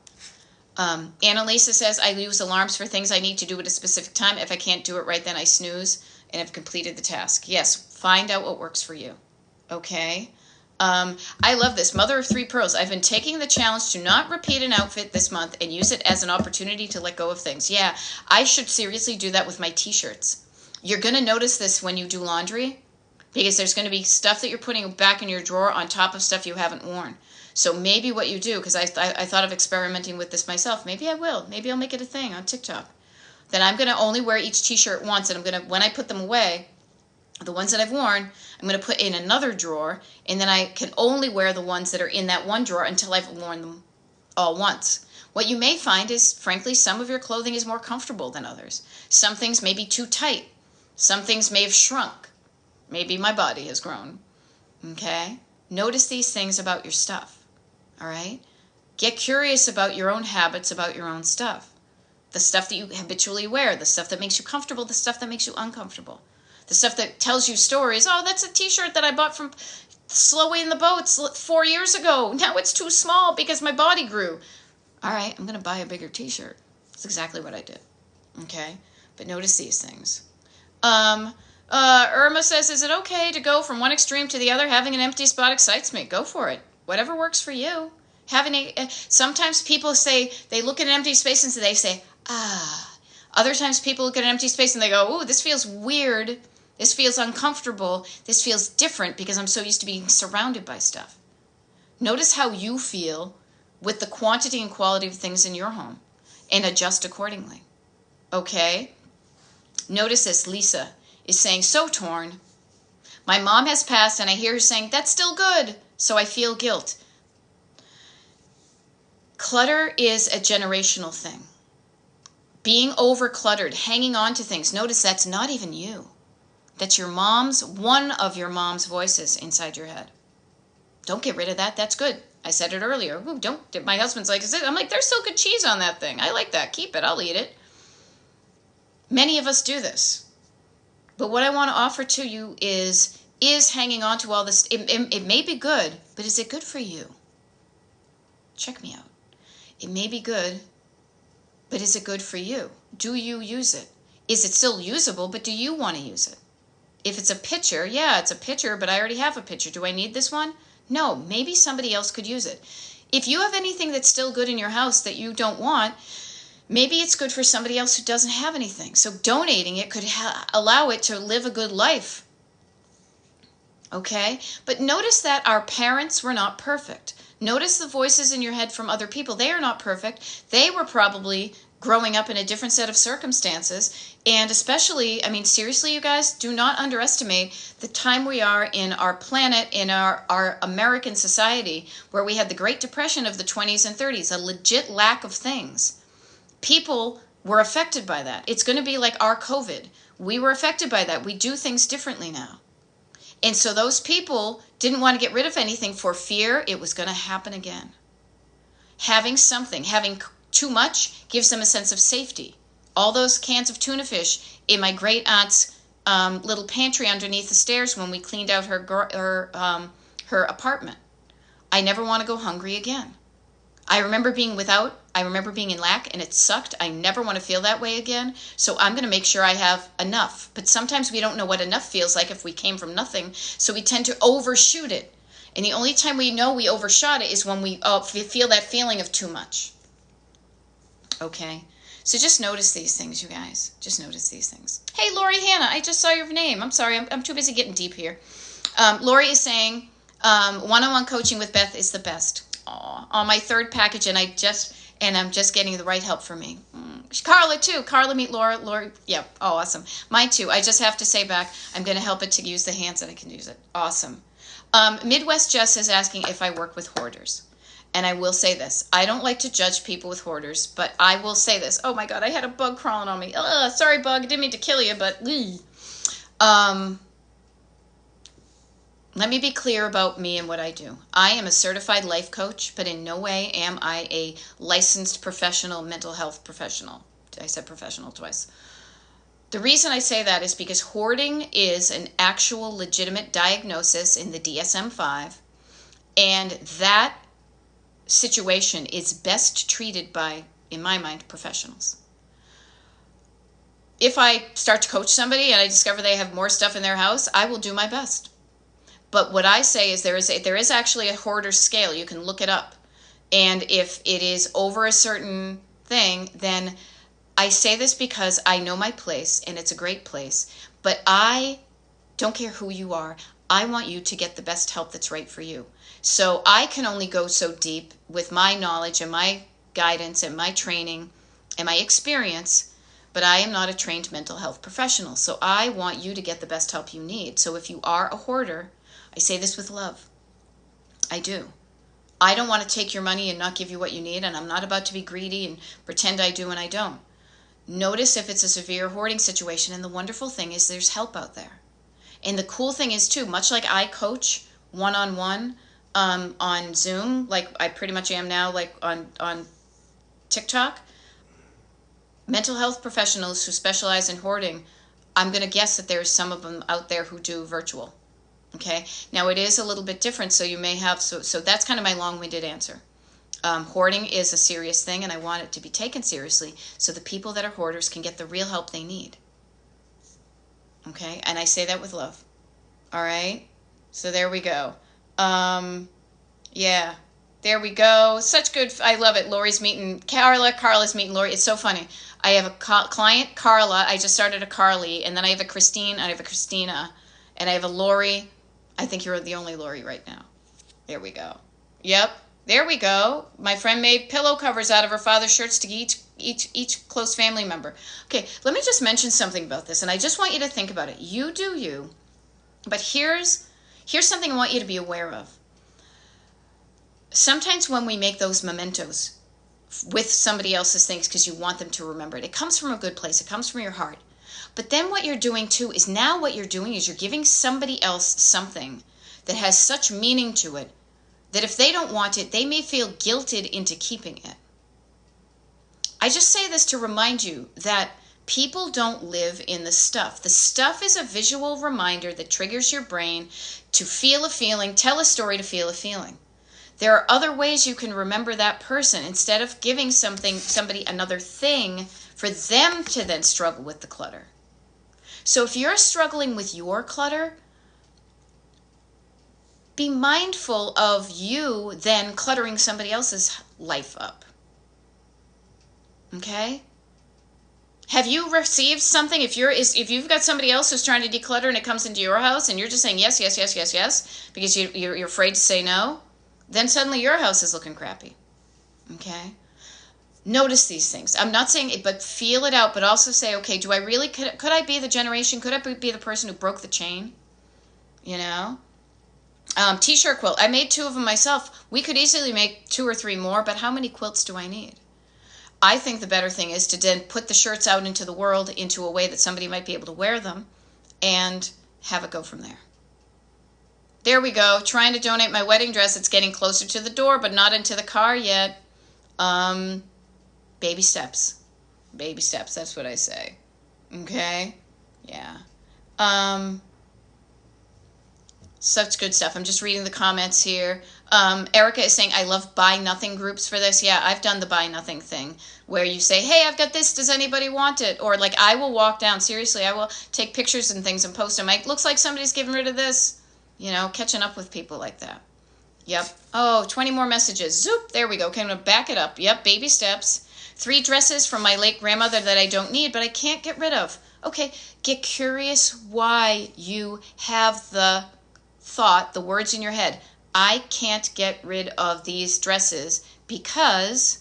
Annalisa says, I use alarms for things I need to do at a specific time. If I can't do it right then, I snooze and have completed the task. Yes, find out what works for you, okay? I love this. Mother of Three Pearls. I've been taking the challenge to not repeat an outfit this month and use it as an opportunity to let go of things. Yeah, I should seriously do that with my t-shirts. You're going to notice this when you do laundry, because there's going to be stuff that you're putting back in your drawer on top of stuff you haven't worn. So maybe what you do, because I thought of experimenting with this myself. Maybe I will. Maybe I'll make it a thing on TikTok. Then I'm going to only wear each t-shirt once, and I'm going to, when I put them away, the ones that I've worn, I'm going to put in another drawer, and then I can only wear the ones that are in that one drawer until I've worn them all once. What you may find is, frankly, some of your clothing is more comfortable than others. Some things may be too tight. Some things may have shrunk. Maybe my body has grown. Okay? Notice these things about your stuff. All right? Get curious about your own habits, about your own stuff. The stuff that you habitually wear, the stuff that makes you comfortable, the stuff that makes you uncomfortable. The stuff that tells you stories. Oh, that's a t-shirt that I bought from Slowway in the Boats 4 years ago. Now it's too small because my body grew. All right, I'm going to buy a bigger t-shirt. That's exactly what I did. Okay? But notice these things. Irma says, is it okay to go from one extreme to the other? Having an empty spot excites me. Go for it. Whatever works for you. Sometimes people say, they look at an empty space and they say, ah. Other times people look at an empty space and they go, ooh, this feels weird. This feels uncomfortable. This feels different because I'm so used to being surrounded by stuff. Notice how you feel with the quantity and quality of things in your home and adjust accordingly. Okay? Notice this. Lisa is saying, so torn. My mom has passed and I hear her saying, that's still good. So I feel guilt. Clutter is a generational thing. Being over-cluttered, hanging on to things. Notice that's not even you. That's your mom's, one of your mom's voices inside your head. Don't get rid of that. That's good. I said it earlier. Ooh, don't. My husband's like, I'm like, there's still good cheese on that thing. I like that. Keep it. I'll eat it. Many of us do this. But what I want to offer to you is hanging on to all this. It may be good, but is it good for you? Check me out. It may be good, but is it good for you? Do you use it? Is it still usable, but do you want to use it? If it's a picture, yeah, it's a picture, but I already have a picture. Do I need this one? No, maybe somebody else could use it. If you have anything that's still good in your house that you don't want, maybe it's good for somebody else who doesn't have anything. So donating it could allow it to live a good life. Okay? But notice that our parents were not perfect. Notice the voices in your head from other people. They are not perfect. They were probably growing up in a different set of circumstances. And especially, I mean, seriously, you guys, do not underestimate the time we are in our planet, in our American society, where we had the Great Depression of the 20s and 30s, a legit lack of things. People were affected by that. It's going to be like our COVID. We were affected by that. We do things differently now. And so those people didn't want to get rid of anything for fear it was going to happen again. Having something, having too much gives them a sense of safety. All those cans of tuna fish in my great aunt's little pantry underneath the stairs when we cleaned out her apartment. I never want to go hungry again. I remember being without, I remember being in lack, and it sucked. I never want to feel that way again. So I'm going to make sure I have enough. But sometimes we don't know what enough feels like if we came from nothing. So we tend to overshoot it. And the only time we know we overshot it is when we feel that feeling of too much. Okay? So just notice these things, you guys. Just notice these things. Hey, Lori Hannah, I just saw your name. I'm sorry. I'm too busy getting deep here. Lori is saying, one-on-one coaching with Beth is the best. On my third package, and I'm just getting the right help for me. Carla too. Carla, meet Laura. Laura, yeah. Oh, awesome. Mine too. I just have to say back, I'm going to help it to use the hands that I can use it. Awesome. Midwest Jess is asking if I work with hoarders. And I will say this. I don't like to judge people with hoarders, but I will say this. Oh my God, I had a bug crawling on me. Sorry, bug. I didn't mean to kill you, but... Let me be clear about me and what I do. I am a certified life coach, but in no way am I a licensed professional mental health professional. I said professional twice. The reason I say that is because hoarding is an actual legitimate diagnosis in the DSM-5, and that situation is best treated by, in my mind, professionals. If I start to coach somebody and I discover they have more stuff in their house, I will do my best. But what I say is there is actually a hoarder scale. You can look it up. And if it is over a certain thing, then I say this because I know my place, and it's a great place, but I don't care who you are. I want you to get the best help that's right for you. So I can only go so deep with my knowledge and my guidance and my training and my experience, but I am not a trained mental health professional. So I want you to get the best help you need. So if you are a hoarder, I say this with love. I do. I don't want to take your money and not give you what you need, and I'm not about to be greedy and pretend I do and I don't. Notice if it's a severe hoarding situation, and the wonderful thing is there's help out there. And the cool thing is too, much like I coach one-on-one on Zoom, like I pretty much am now, like on TikTok, mental health professionals who specialize in hoarding, I'm going to guess that there's some of them out there who do virtual. Okay, now it is a little bit different, so you may have, so that's kind of my long-winded answer. Hoarding is a serious thing, and I want it to be taken seriously so the people that are hoarders can get the real help they need. Okay, and I say that with love. All right, so there we go. Yeah, there we go. Such good, I love it. Lori's meeting Carla, Carla's meeting Lori. It's so funny. I have a client, Carla. I just started a Carly, and then I have a Christine, and I have a Christina, and I have a Lori. I think you're the only Lori right now. There we go. Yep. There we go. My friend made pillow covers out of her father's shirts to each close family member. Okay, let me just mention something about this, and I just want you to think about it. You do you, but here's something I want you to be aware of. Sometimes when we make those mementos with somebody else's things because you want them to remember it, it comes from a good place. It comes from your heart. But then what you're doing too is now what you're doing is you're giving somebody else something that has such meaning to it that if they don't want it, they may feel guilted into keeping it. I just say this to remind you that people don't live in the stuff. The stuff is a visual reminder that triggers your brain to feel a feeling, tell a story to feel a feeling. There are other ways you can remember that person instead of giving somebody another thing for them to then struggle with the clutter. So if you're struggling with your clutter, be mindful of you then cluttering somebody else's life up. Okay? Have you received something? If you've got somebody else who's trying to declutter and it comes into your house and you're just saying yes, yes, yes, yes, yes, because you're afraid to say no, then suddenly your house is looking crappy. Okay? Notice these things. I'm not saying it, but feel it out, but also say, okay, do I really, could I be the generation, could I be the person who broke the chain? You know? T-shirt quilt. I made 2 of them myself. We could easily make 2 or 3 more, but how many quilts do I need? I think the better thing is to then put the shirts out into the world into a way that somebody might be able to wear them and have it go from there. There we go. Trying to donate my wedding dress. It's getting closer to the door, but not into the car yet. Baby steps. Baby steps. That's what I say. Okay? Yeah. Such good stuff. I'm just reading the comments here. Erica is saying, I love buy nothing groups for this. Yeah, I've done the buy nothing thing where you say, hey, I've got this. Does anybody want it? Or like I will walk down. Seriously, I will take pictures and things and post them. Like, looks like somebody's getting rid of this. You know, catching up with people like that. Yep. Oh, 20 more messages. Zoop. There we go. Okay, I'm going to back it up. Yep, baby steps. 3 dresses from my late grandmother that I don't need, but I can't get rid of. Okay, get curious why you have the thought, the words in your head, I can't get rid of these dresses because ...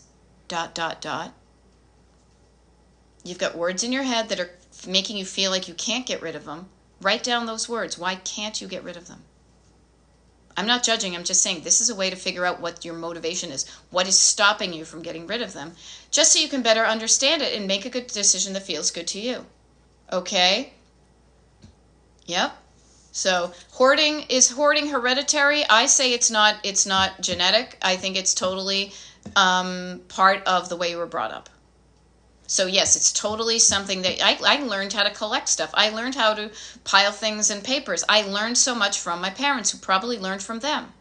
You've got words in your head that are making you feel like you can't get rid of them. Write down those words. Why can't you get rid of them? I'm not judging. I'm just saying this is a way to figure out what your motivation is. What is stopping you from getting rid of them? Just so you can better understand it and make a good decision that feels good to you. Okay? Yep. So is hoarding hereditary? I say it's not genetic. I think it's totally part of the way you were brought up. So yes, it's totally something that I learned how to collect stuff. I learned how to pile things in papers. I learned so much from my parents who probably learned from them.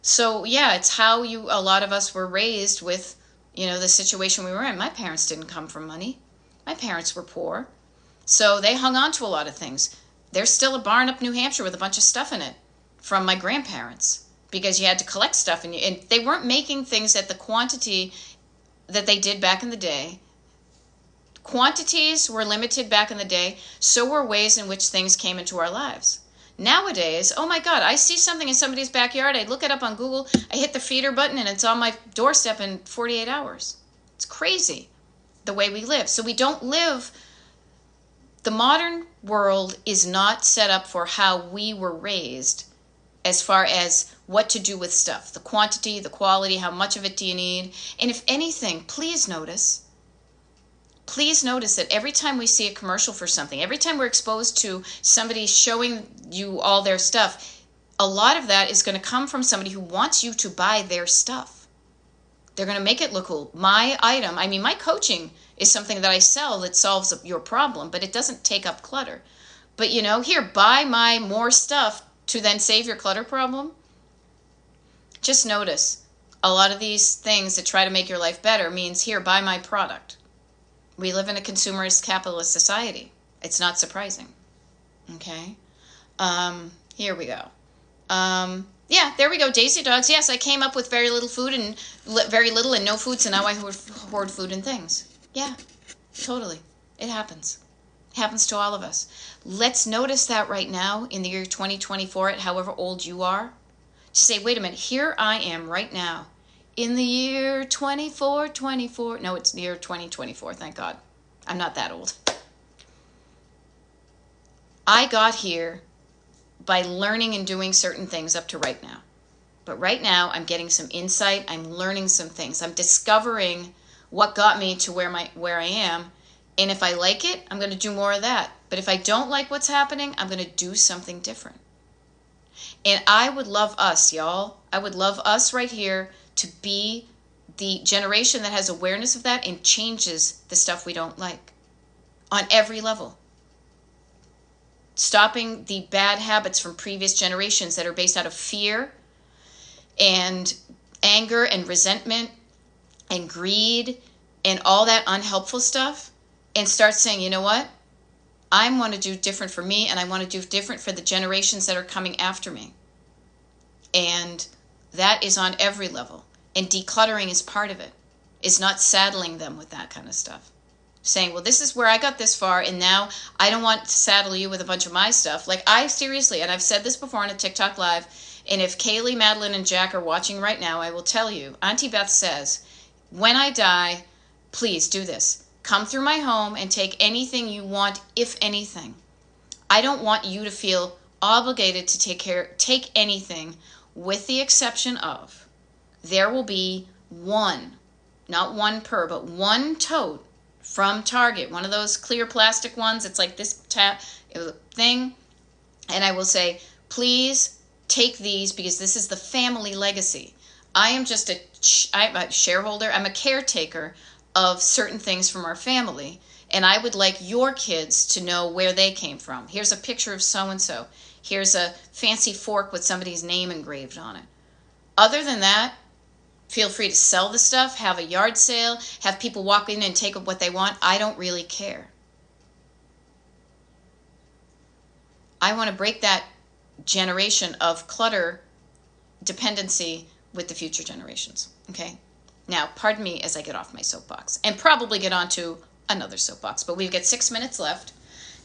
So yeah, it's how a lot of us were raised with, the situation we were in. My parents didn't come from money. My parents were poor. So they hung on to a lot of things. There's still a barn up New Hampshire with a bunch of stuff in it from my grandparents because you had to collect stuff and they weren't making things at the quantity that they did back in the day Quantities were limited back in the day, so were ways in which things came into our lives. Nowadays, oh my God, I see something in somebody's backyard, I look it up on Google, I hit the feeder button, and it's on my doorstep in 48 hours. It's crazy the way we live. So we don't live, the modern world is not set up for how we were raised as far as what to do with stuff. The quantity, the quality, how much of it do you need? And if anything, please notice that every time we see a commercial for something, every time we're exposed to somebody showing you all their stuff, a lot of that is going to come from somebody who wants you to buy their stuff. They're going to make it look cool. My item, I mean, my coaching is something that I sell that solves your problem, but it doesn't take up clutter. But here, buy my more stuff to then save your clutter problem. Just notice, a lot of these things that try to make your life better means, here, buy my product. We live in a consumerist capitalist society. It's not surprising. Okay? Here we go. Yeah, there we go. Daisy Dogs. Yes, I came up with very little food and very little and no food, so now I hoard food and things. Yeah, totally. It happens. It happens to all of us. Let's notice that right now in the year 2024, at however old you are, to say, wait a minute, here I am right now. In the year 2424, no, it's the year 2024, thank God. I'm not that old. I got here by learning and doing certain things up to right now. But right now, I'm getting some insight. I'm learning some things. I'm discovering what got me to where I am. And if I like it, I'm going to do more of that. But if I don't like what's happening, I'm going to do something different. And I would love us, y'all. I would love us right here to be the generation that has awareness of that and changes the stuff we don't like on every level. Stopping the bad habits from previous generations that are based out of fear and anger and resentment and greed and all that unhelpful stuff, and start saying, you know what? I want to do different for me, and I want to do different for the generations that are coming after me. And that is on every level. And decluttering is part of it. It's not saddling them with that kind of stuff. Saying, well, this is where I got this far, and now I don't want to saddle you with a bunch of my stuff. Like, I seriously, and I've said this before on a TikTok Live, and if Kaylee, Madeline, and Jack are watching right now, I will tell you, Auntie Beth says, when I die, please do this. Come through my home and take anything you want, if anything. I don't want you to feel obligated to take anything, with the exception of, there will be one, not one per, but one tote from Target, one of those clear plastic ones. It's like this thing. And I will say, please take these because this is the family legacy. I'm a shareholder. I'm a caretaker of certain things from our family. And I would like your kids to know where they came from. Here's a picture of so-and-so. Here's a fancy fork with somebody's name engraved on it. Other than that, feel free to sell the stuff, have a yard sale, have people walk in and take what they want. I don't really care. I want to break that generation of clutter dependency with the future generations. Okay? Now, pardon me as I get off my soapbox and probably get onto another soapbox, but we've got 6 minutes left,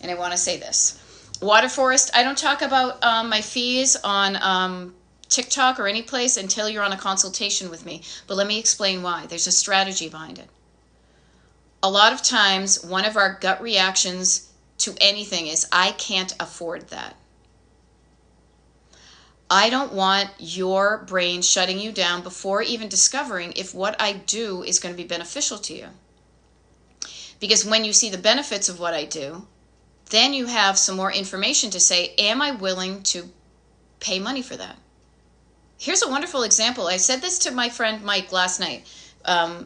and I want to say this. Water Forest, I don't talk about my fees on TikTok or any place until you're on a consultation with me, but let me explain why. There's a strategy behind it. A lot of times, one of our gut reactions to anything is, I can't afford that. I don't want your brain shutting you down before even discovering if what I do is going to be beneficial to you. Because when you see the benefits of what I do, then you have some more information to say, am I willing to pay money for that? Here's a wonderful example. I said this to my friend Mike last night.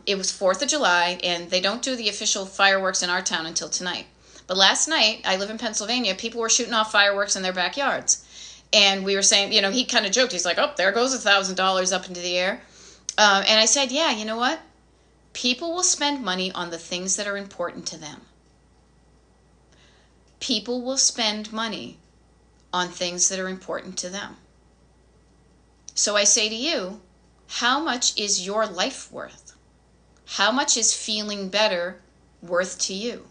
It was 4th of July, and they don't do the official fireworks in our town until tonight. But last night, I live in Pennsylvania, people were shooting off fireworks in their backyards. And we were saying, he kind of joked. He's like, oh, there goes $1,000 up into the air. And I said, yeah, you know what? People will spend money on the things that are important to them. People will spend money on things that are important to them. So I say to you, how much is your life worth? How much is feeling better worth to you?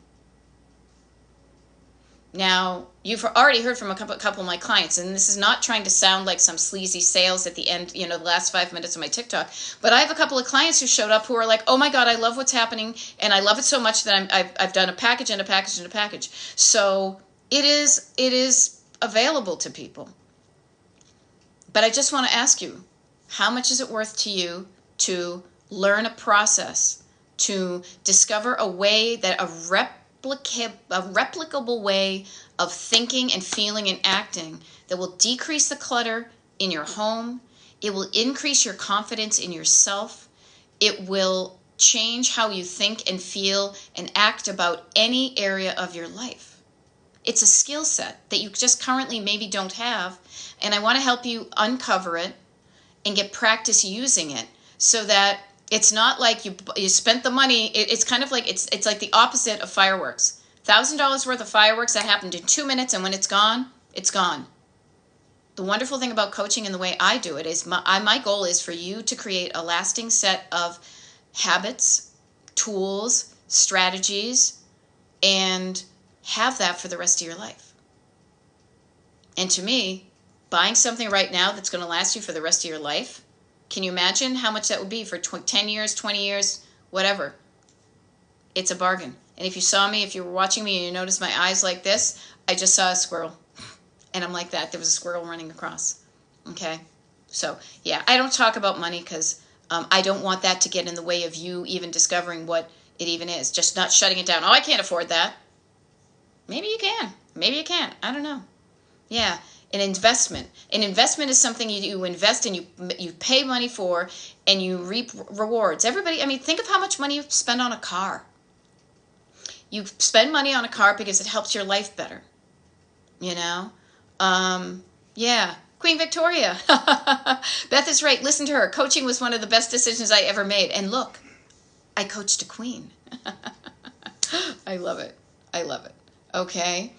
Now, you've already heard from a couple of my clients, and this is not trying to sound like some sleazy sales at the end, the last 5 minutes of my TikTok, but I have a couple of clients who showed up who are like, oh my God, I love what's happening, and I love it so much that I've done a package and a package and a package. So it is available to people. But I just want to ask you, how much is it worth to you to learn a process, to discover a way that a replicable way of thinking and feeling and acting that will decrease the clutter in your home? It will increase your confidence in yourself. It will change how you think and feel and act about any area of your life. It's a skill set that you just currently maybe don't have, and I want to help you uncover it and get practice using it so that it's not like you spent the money. It's kind of like it's like the opposite of fireworks. $1,000 worth of fireworks that happened in 2 minutes, and when it's gone, it's gone. The wonderful thing about coaching and the way I do it is my goal is for you to create a lasting set of habits, tools, strategies, and have that for the rest of your life. And to me, buying something right now that's going to last you for the rest of your life, can you imagine how much that would be for 10 years, 20 years, whatever? It's a bargain. And if you saw me, if you were watching me and you noticed my eyes like this, I just saw a squirrel. And I'm like that. There was a squirrel running across. Okay? So, yeah, I don't talk about money because I don't want that to get in the way of you even discovering what it even is. Just not shutting it down. Oh, I can't afford that. Maybe you can. Maybe you can't. I don't know. Yeah. An investment. An investment is something you invest and you pay money for and you reap rewards. Everybody, I mean, think of how much money you spend on a car. You spend money on a car because it helps your life better. Yeah. Queen Victoria. Beth is right. Listen to her. Coaching was one of the best decisions I ever made. And look, I coached a queen. I love it. I love it. Okay.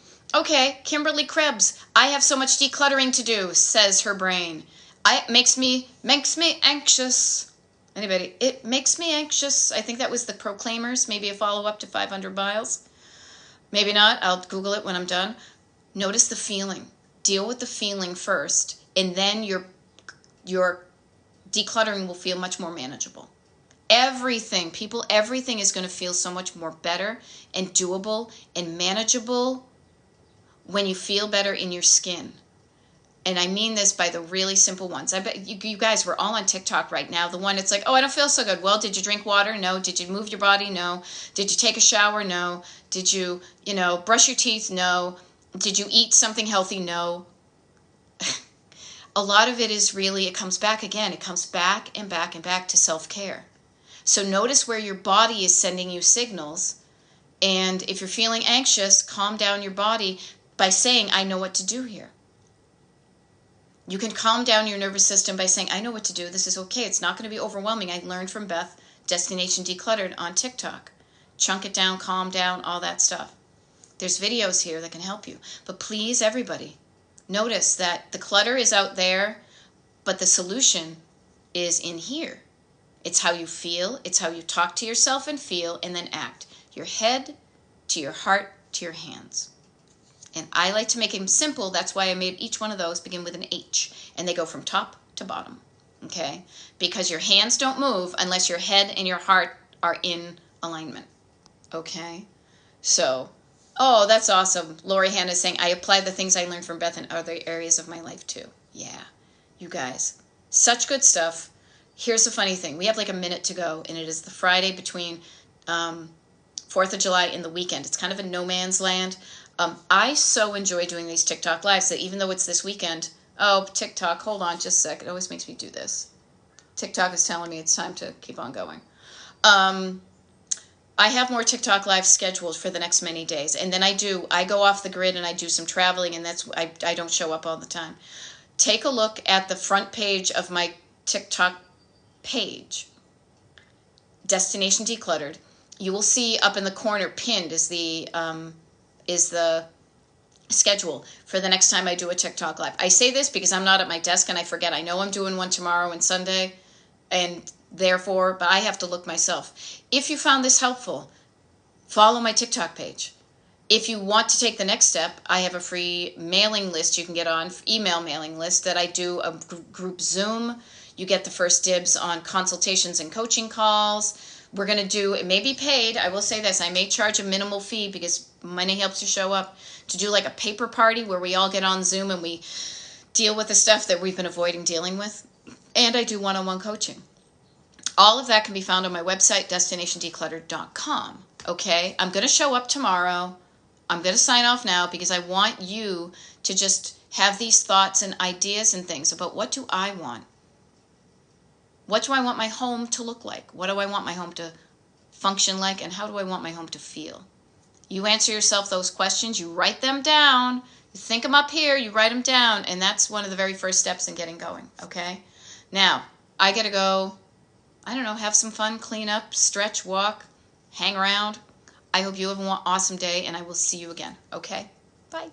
Kimberly Krebs. I have so much decluttering to do, says her brain. It makes me anxious. Anybody? It makes me anxious. I think that was the Proclaimers. Maybe a follow-up to 500 miles. Maybe not. I'll Google it when I'm done. Notice the feeling. Deal with the feeling first, and then your decluttering will feel much more manageable. Everything is going to feel so much more better and doable and manageable when you feel better in your skin. And I mean this by the really simple ones. I bet you guys, we're all on TikTok right now. The one it's like, oh, I don't feel so good. Well, did you drink water? No. Did you move your body? No. Did you take a shower? No. Did you, brush your teeth? No. Did you eat something healthy? No. A lot of it is really, it comes back again. It comes back and back and back to self-care. So notice where your body is sending you signals. And if you're feeling anxious, calm down your body by saying, I know what to do here. You can calm down your nervous system by saying, I know what to do. This is okay. It's not going to be overwhelming. I learned from Beth, Destination Decluttered on TikTok. Chunk it down, calm down, all that stuff. There's videos here that can help you. But please, everybody, notice that the clutter is out there, but the solution is in here. It's how you feel. It's how you talk to yourself and feel and then act. Your head to your heart to your hands. And I like to make them simple. That's why I made each one of those begin with an H. And they go from top to bottom. Okay? Because your hands don't move unless your head and your heart are in alignment. Okay? So, oh, that's awesome. Lori Hannah is saying, I apply the things I learned from Beth in other areas of my life too. Yeah. You guys. Such good stuff. Here's the funny thing. We have like a minute to go. And it is the Friday between 4th of July and the weekend. It's kind of a no man's land. I so enjoy doing these TikTok lives that even though it's this weekend, oh, TikTok, hold on just a sec. It always makes me do this. TikTok is telling me it's time to keep on going. I have more TikTok lives scheduled for the next many days. And then I go off the grid and I do some traveling, and I don't show up all the time. Take a look at the front page of my TikTok page, Destination Decluttered. You will see up in the corner pinned is the schedule for the next time I do a TikTok live. I say this because I'm not at my desk and I forget. I know I'm doing one tomorrow and Sunday, and therefore, but I have to look myself. If you found this helpful, follow my TikTok page. If you want to take the next step, I have a free mailing list you can get on, email mailing list that I do a group Zoom. You get the first dibs on consultations and coaching calls. We're going to do, it may be paid, I will say this, I may charge a minimal fee because money helps you show up, to do like a paper party where we all get on Zoom and we deal with the stuff that we've been avoiding dealing with. And I do one-on-one coaching. All of that can be found on my website, destinationdecluttered.com. Okay, I'm going to show up tomorrow. I'm going to sign off now because I want you to just have these thoughts and ideas and things about what do I want? What do I want my home to look like? What do I want my home to function like? And how do I want my home to feel? You answer yourself those questions. You write them down. You think them up here. You write them down. And that's one of the very first steps in getting going. Okay? Now, I got to go, I don't know, have some fun, clean up, stretch, walk, hang around. I hope you have an awesome day, and I will see you again. Okay? Bye.